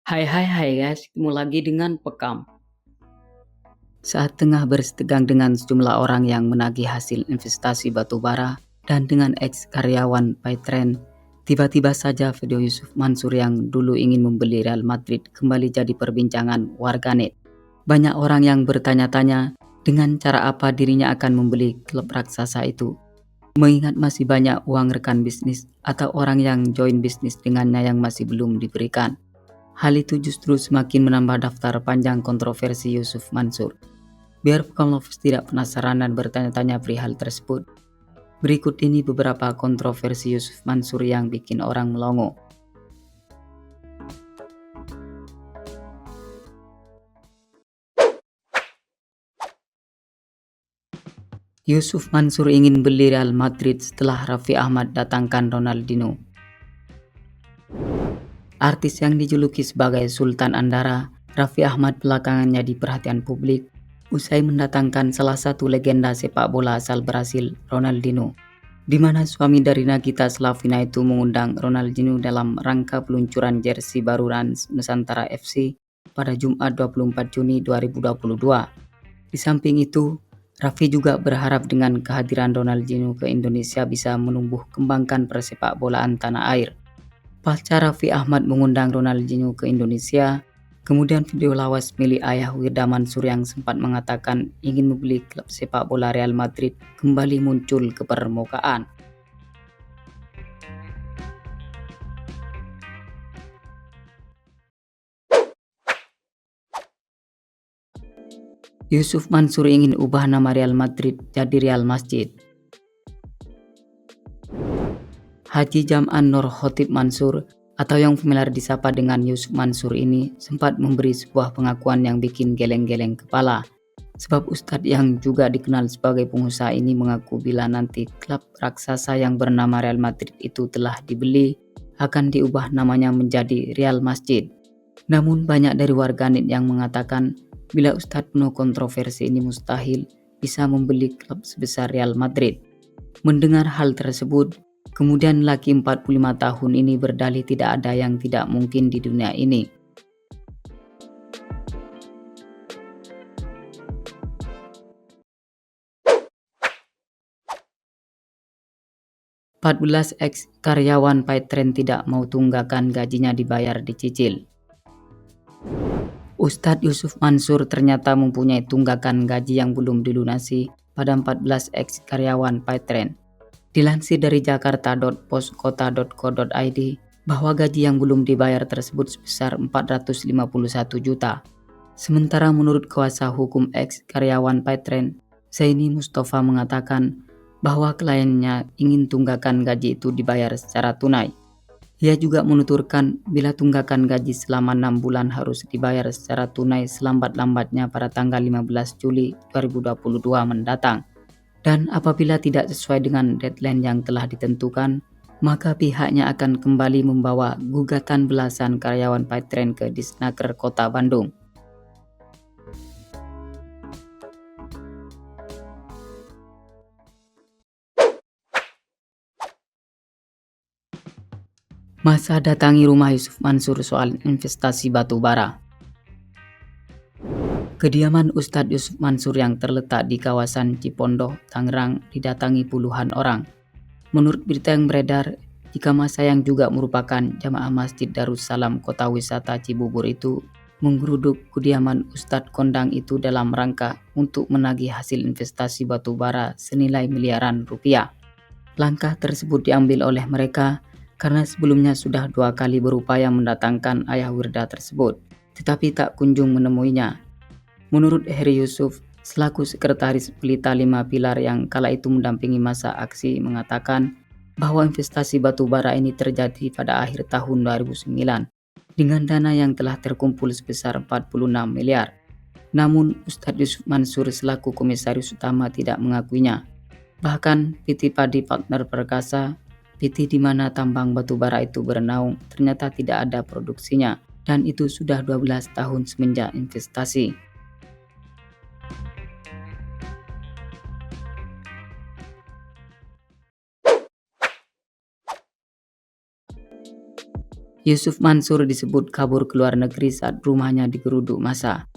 Hai guys, ketemu lagi dengan Pekam. Saat tengah bersetegang dengan sejumlah orang yang menagih hasil investasi batubara dan dengan ex-karyawan Paytren, tiba-tiba saja video Yusuf Mansur yang dulu ingin membeli Real Madrid kembali jadi perbincangan warganet. Banyak orang yang bertanya-tanya dengan cara apa dirinya akan membeli klub raksasa itu. Mengingat masih banyak uang rekan bisnis atau orang yang join bisnis dengannya yang masih belum diberikan. Hal itu justru semakin menambah daftar panjang kontroversi Yusuf Mansur. Biar Pekam Lovers tidak penasaran dan bertanya-tanya perihal tersebut, berikut ini beberapa kontroversi Yusuf Mansur yang bikin orang melongo. Yusuf Mansur ingin beli Real Madrid setelah Raffi Ahmad datangkan Ronaldinho. Artis yang dijuluki sebagai Sultan Andara, Raffi Ahmad belakangan jadi perhatian publik usai mendatangkan salah satu legenda sepak bola asal Brasil, Ronaldinho, di mana suami dari Nagita Slavina itu mengundang Ronaldinho dalam rangka peluncuran jersey baru Rans Nusantara FC pada Jumat 24 Juni 2022. Di samping itu, Raffi juga berharap dengan kehadiran Ronaldinho ke Indonesia bisa menumbuh kembangkan persepak bolaan tanah air. Pasca Raffi Ahmad mengundang Ronaldinho ke Indonesia, kemudian video lawas milik ayah Wirda Mansur yang sempat mengatakan ingin membeli klub sepak bola Real Madrid kembali muncul ke permukaan. Yusuf Mansur ingin ubah nama Real Madrid jadi Real Masjid. Haji Jam'an Nur Khotib Mansur atau yang familiar disapa dengan Yusuf Mansur ini sempat memberi sebuah pengakuan yang bikin geleng-geleng kepala. Sebab Ustadz yang juga dikenal sebagai pengusaha ini mengaku bila nanti klub raksasa yang bernama Real Madrid itu telah dibeli, akan diubah namanya menjadi Real Masjid. Namun banyak dari warganet yang mengatakan bila Ustadz penuh kontroversi ini mustahil bisa membeli klub sebesar Real Madrid. Mendengar hal tersebut, kemudian laki 45 tahun ini berdalih tidak ada yang tidak mungkin di dunia ini. "14 ex karyawan Paytren tidak mau tunggakan gajinya dibayar dicicil." Ustadz Yusuf Mansur ternyata mempunyai tunggakan gaji yang belum dilunasi pada 14 ex karyawan Paytren. Dilansir dari jakarta.poskota.co.id bahwa gaji yang belum dibayar tersebut sebesar 451 juta. Sementara menurut kuasa hukum ex karyawan Paytren, Zaini Mustafa mengatakan bahwa kliennya ingin tunggakan gaji itu dibayar secara tunai. Ia juga menuturkan bila tunggakan gaji selama 6 bulan harus dibayar secara tunai selambat-lambatnya pada tanggal 15 Juli 2022 mendatang. Dan apabila tidak sesuai dengan deadline yang telah ditentukan, maka pihaknya akan kembali membawa gugatan belasan karyawan Paytren ke Disnaker Kota Bandung. Masa datangi rumah Yusuf Mansur soal investasi batubara. Kediaman Ustadz Yusuf Mansur yang terletak di kawasan Cipondoh, Tangerang didatangi puluhan orang. Menurut berita yang beredar, jika masa yang juga merupakan jamaah Masjid Darussalam Kota Wisata Cibubur itu menggeruduk kediaman Ustadz Kondang itu dalam rangka untuk menagih hasil investasi batubara senilai miliaran rupiah. Langkah tersebut diambil oleh mereka karena sebelumnya sudah 2 kali berupaya mendatangkan ayah Wirda tersebut, tetapi tak kunjung menemuinya. Menurut Heri Yusuf, selaku sekretaris Pelita 5 Pilar yang kala itu mendampingi masa aksi, mengatakan bahwa investasi batubara ini terjadi pada akhir tahun 2009 dengan dana yang telah terkumpul sebesar 46 miliar. Namun Ustadz Yusuf Mansur selaku komisaris utama tidak mengakuinya. Bahkan PT Padi Partner Perkasa, PT di mana tambang batubara itu bernaung, ternyata tidak ada produksinya, dan itu sudah 12 tahun semenjak investasi. Yusuf Mansur disebut kabur ke luar negeri saat rumahnya digeruduk massa.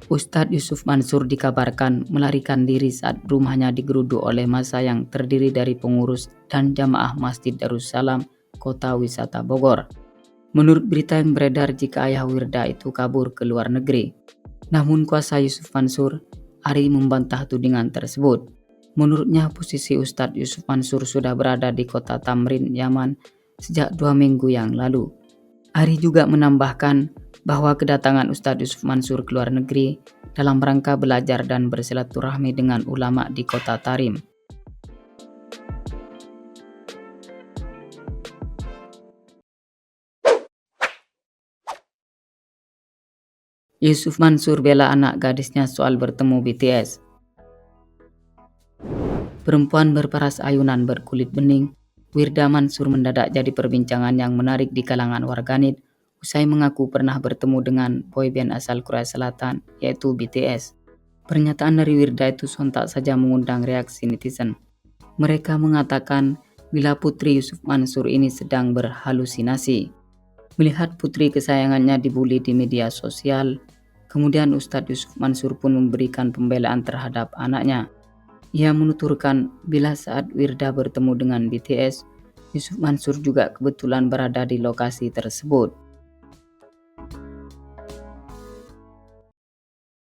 Ustadz Yusuf Mansur dikabarkan melarikan diri saat rumahnya digeruduk oleh massa yang terdiri dari pengurus dan jamaah Masjid Darussalam, Kota Wisata Bogor. Menurut berita yang beredar jika ayah Wirda itu kabur ke luar negeri. Namun kuasa Yusuf Mansur, Ari membantah tudingan tersebut. Menurutnya posisi Ustadz Yusuf Mansur sudah berada di kota Tamrin, Yaman sejak 2 minggu yang lalu. Ari juga menambahkan bahwa kedatangan Ustadz Yusuf Mansur ke luar negeri dalam rangka belajar dan bersilaturahmi dengan ulama di kota Tarim. Yusuf Mansur bela anak gadisnya soal bertemu BTS. Perempuan berparas ayunan berkulit bening, Wirda Mansur mendadak jadi perbincangan yang menarik di kalangan warganet usai mengaku pernah bertemu dengan boyband asal Korea Selatan yaitu BTS. Pernyataan dari Wirda itu sontak saja mengundang reaksi netizen. Mereka mengatakan bila putri Yusuf Mansur ini sedang berhalusinasi. Melihat putri kesayangannya dibully di media sosial, kemudian Ustadz Yusuf Mansur pun memberikan pembelaan terhadap anaknya. Ia menuturkan bila saat Wirda bertemu dengan BTS, Yusuf Mansur juga kebetulan berada di lokasi tersebut.